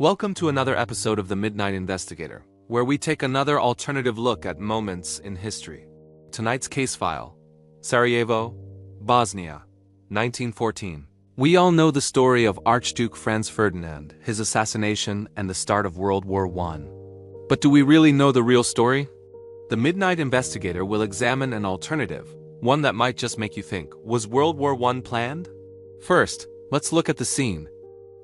Welcome to another episode of the Midnight Investigator, where we take another alternative look at moments in history. Tonight's case file: Sarajevo, Bosnia, 1914. We all know the story of Archduke Franz Ferdinand, his assassination, and the start of World War I. But do we really know the real story? The Midnight Investigator will examine an alternative, one that might just make you think, was World War I planned? First, let's look at the scene.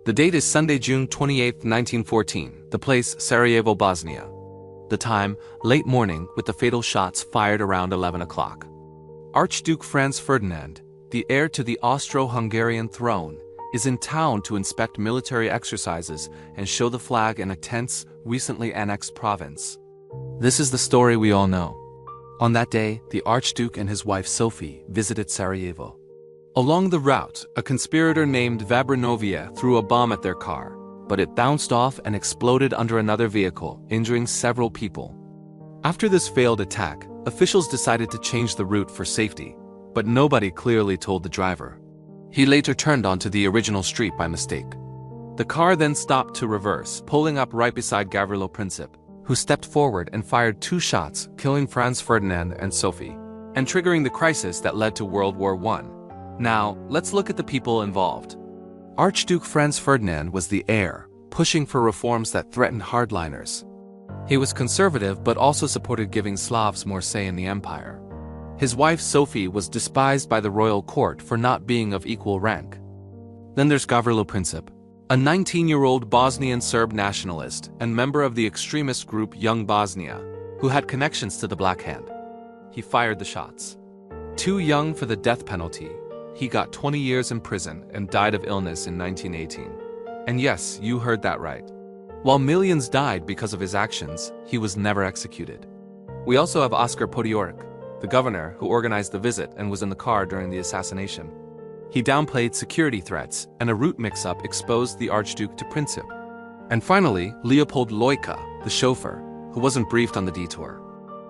The date is Sunday, June 28, 1914, the place Sarajevo, Bosnia. The time, late morning, with the fatal shots fired around 11 o'clock. Archduke Franz Ferdinand, the heir to the Austro-Hungarian throne, is in town to inspect military exercises and show the flag in a tense, recently annexed province. This is the story we all know. On that day, the Archduke and his wife Sophie visited Sarajevo. Along the route, a conspirator named Vabranovia threw a bomb at their car, but it bounced off and exploded under another vehicle, injuring several people. After this failed attack, officials decided to change the route for safety, but nobody clearly told the driver. He later turned onto the original street by mistake. The car then stopped to reverse, pulling up right beside Gavrilo Princip, who stepped forward and fired 2 shots, killing Franz Ferdinand and Sophie, and triggering the crisis that led to World War I. Now, let's look at the people involved. Archduke Franz Ferdinand was the heir, pushing for reforms that threatened hardliners. He was conservative but also supported giving Slavs more say in the empire. His wife Sophie was despised by the royal court for not being of equal rank. Then there's Gavrilo Princip, a 19-year-old Bosnian Serb nationalist and member of the extremist group Young Bosnia, who had connections to the Black Hand. He fired the shots. Too young for the death penalty, he got 20 years in prison and died of illness in 1918. And yes, you heard that right. While millions died because of his actions, he was never executed. We also have Oskar Podiorik, the governor who organized the visit and was in the car during the assassination. He downplayed security threats, and a route mix-up exposed the Archduke to Princip. And finally, Leopold Loika, the chauffeur, who wasn't briefed on the detour.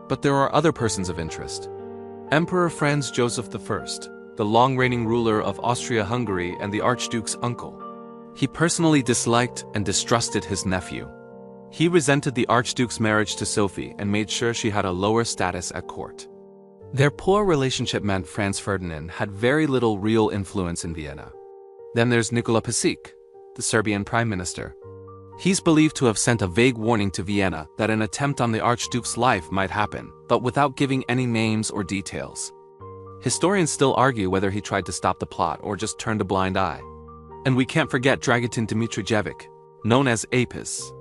But there are other persons of interest. Emperor Franz Joseph I, the long-reigning ruler of Austria-Hungary and the Archduke's uncle. He personally disliked and distrusted his nephew. He resented the Archduke's marriage to Sophie and made sure she had a lower status at court. Their poor relationship meant Franz Ferdinand had very little real influence in Vienna. Then there's Nikola Pasic, the Serbian prime minister. He's believed to have sent a vague warning to Vienna that an attempt on the Archduke's life might happen, but without giving any names or details. Historians still argue whether he tried to stop the plot or just turned a blind eye. And we can't forget Dragutin Dimitrijevic, known as Apis.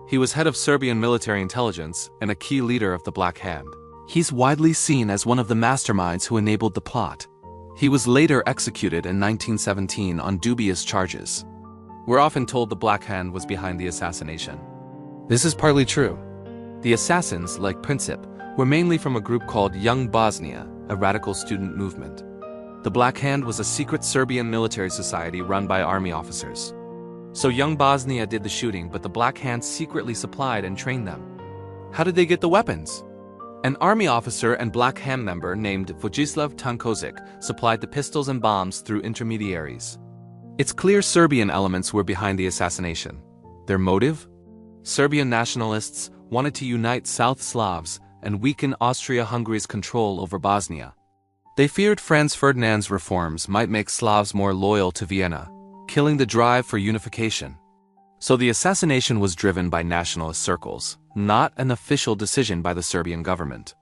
He was head of Serbian military intelligence and a key leader of the Black Hand. He's widely seen as one of the masterminds who enabled the plot. He was later executed in 1917 on dubious charges. We're often told the Black Hand was behind the assassination. This is partly true. The assassins, like Princip, were mainly from a group called Young Bosnia, a radical student movement. The Black Hand was a secret Serbian military society run by army officers. So Young Bosnia did the shooting, but the Black Hand secretly supplied and trained them. How did they get the weapons? An army officer and Black Hand member named Vojislav Tankozic supplied the pistols and bombs through intermediaries. It's clear Serbian elements were behind the assassination. Their motive? Serbian nationalists wanted to unite South Slavs and weaken Austria-Hungary's control over Bosnia. They feared Franz Ferdinand's reforms might make Slavs more loyal to Vienna, killing the drive for unification. So the assassination was driven by nationalist circles, not an official decision by the Serbian government.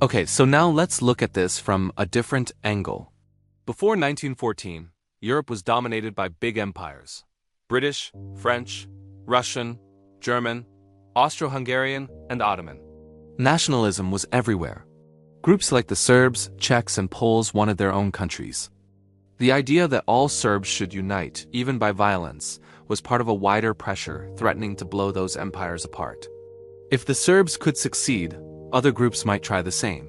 Okay, so now let's look at this from a different angle. Before 1914, Europe was dominated by big empires: British, French, Russian, German, Austro-Hungarian, and Ottoman. Nationalism was everywhere. Groups like the Serbs, Czechs, and Poles wanted their own countries. The idea that all Serbs should unite, even by violence, was part of a wider pressure threatening to blow those empires apart. If the Serbs could succeed, other groups might try the same.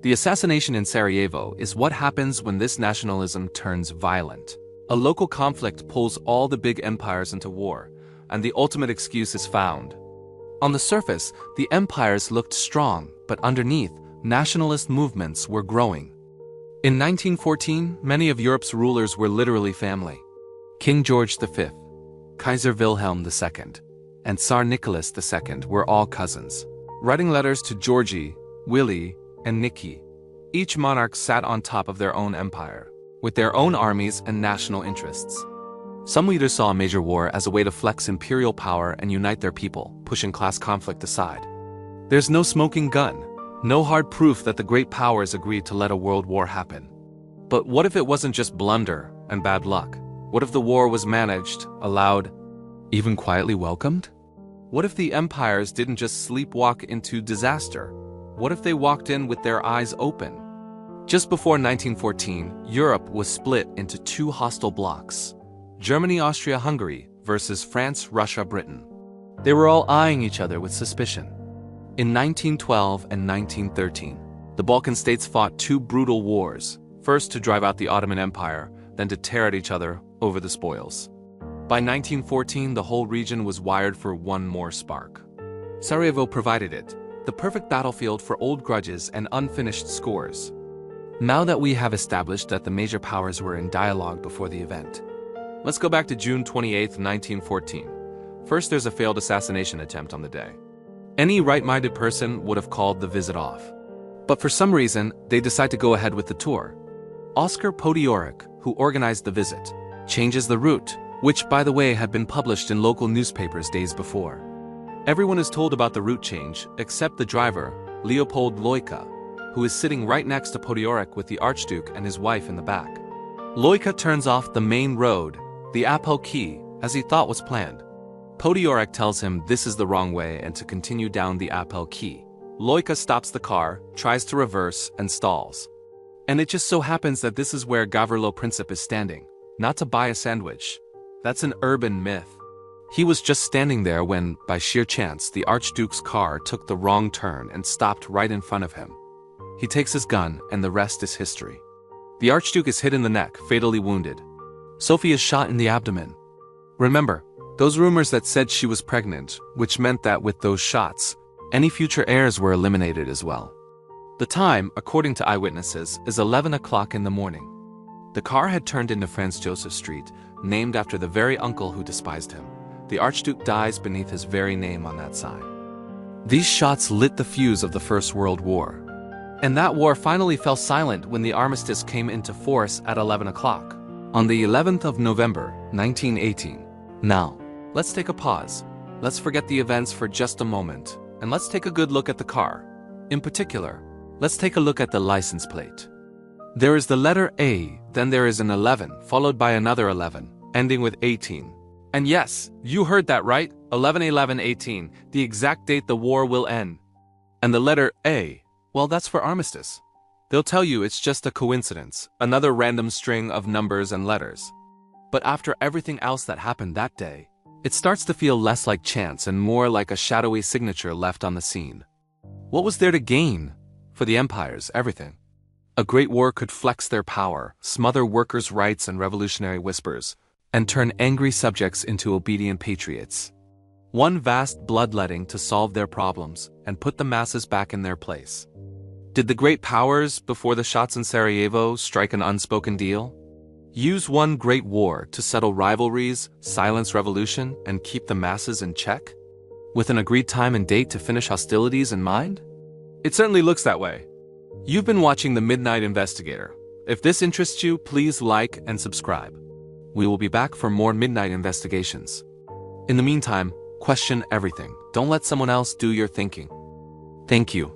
The assassination in Sarajevo is what happens when this nationalism turns violent. A local conflict pulls all the big empires into war, and the ultimate excuse is found. On the surface, the empires looked strong, but underneath, nationalist movements were growing. In 1914, many of Europe's rulers were literally family. King George V, Kaiser Wilhelm II, and Tsar Nicholas II were all cousins. Writing letters to Georgie, Willie, and Nicky, each monarch sat on top of their own empire, with their own armies and national interests. Some leaders saw a major war as a way to flex imperial power and unite their people, pushing class conflict aside. There's no smoking gun, no hard proof that the great powers agreed to let a world war happen. But what if it wasn't just blunder and bad luck? What if the war was managed, allowed, even quietly welcomed? What if the empires didn't just sleepwalk into disaster? What if they walked in with their eyes open? Just before 1914, Europe was split into two hostile blocs: Germany, Austria, Hungary versus France, Russia, Britain. They were all eyeing each other with suspicion. In 1912 and 1913, the Balkan states fought two brutal wars, first to drive out the Ottoman Empire, then to tear at each other over the spoils. By 1914, the whole region was wired for one more spark. Sarajevo provided it, the perfect battlefield for old grudges and unfinished scores. Now that we have established that the major powers were in dialogue before the event, let's go back to June 28, 1914. First, there's a failed assassination attempt on the day. Any right-minded person would have called the visit off. But for some reason, they decide to go ahead with the tour. Oskar Podiorik, who organized the visit, changes the route, which, by the way, had been published in local newspapers days before. Everyone is told about the route change, except the driver, Leopold Loika, who is sitting right next to Podiorik with the Archduke and his wife in the back. Loika turns off the main road, the Apple Key, as he thought was planned. Podiorik tells him this is the wrong way and to continue down the Apple Key. Loika stops the car, tries to reverse, and stalls. And it just so happens that this is where Gavrilo Princip is standing, not to buy a sandwich. That's an urban myth. He was just standing there when, by sheer chance, the Archduke's car took the wrong turn and stopped right in front of him. He takes his gun, and the rest is history. The Archduke is hit in the neck, fatally wounded. Sophie is shot in the abdomen. Remember, those rumors that said she was pregnant, which meant that with those shots, any future heirs were eliminated as well. The time, according to eyewitnesses, is 11 o'clock in the morning. The car had turned into Franz Joseph Street, named after the very uncle who despised him. The Archduke dies beneath his very name on that sign. These shots lit the fuse of the First World War. And that war finally fell silent when the armistice came into force at 11 o'clock, on the 11th of November, 1918. Now, let's take a pause. Let's forget the events for just a moment, and let's take a good look at the car. In particular, let's take a look at the license plate. There is the letter A, then there is an 11, followed by another 11, ending with 18. And yes, you heard that right, 11/11/18, the exact date the war will end. And the letter A, well, that's for armistice. They'll tell you it's just a coincidence, another random string of numbers and letters. But after everything else that happened that day, it starts to feel less like chance and more like a shadowy signature left on the scene. What was there to gain? For the empires, everything. A great war could flex their power, smother workers' rights and revolutionary whispers, and turn angry subjects into obedient patriots. One vast bloodletting to solve their problems and put the masses back in their place. Did the great powers, before the shots in Sarajevo, strike an unspoken deal? Use one great war to settle rivalries, silence revolution, and keep the masses in check? With an agreed time and date to finish hostilities in mind? It certainly looks that way. You've been watching the Midnight Investigator. If this interests you, please like and subscribe. We will be back for more Midnight Investigations. In the meantime, question everything. Don't let someone else do your thinking. Thank you.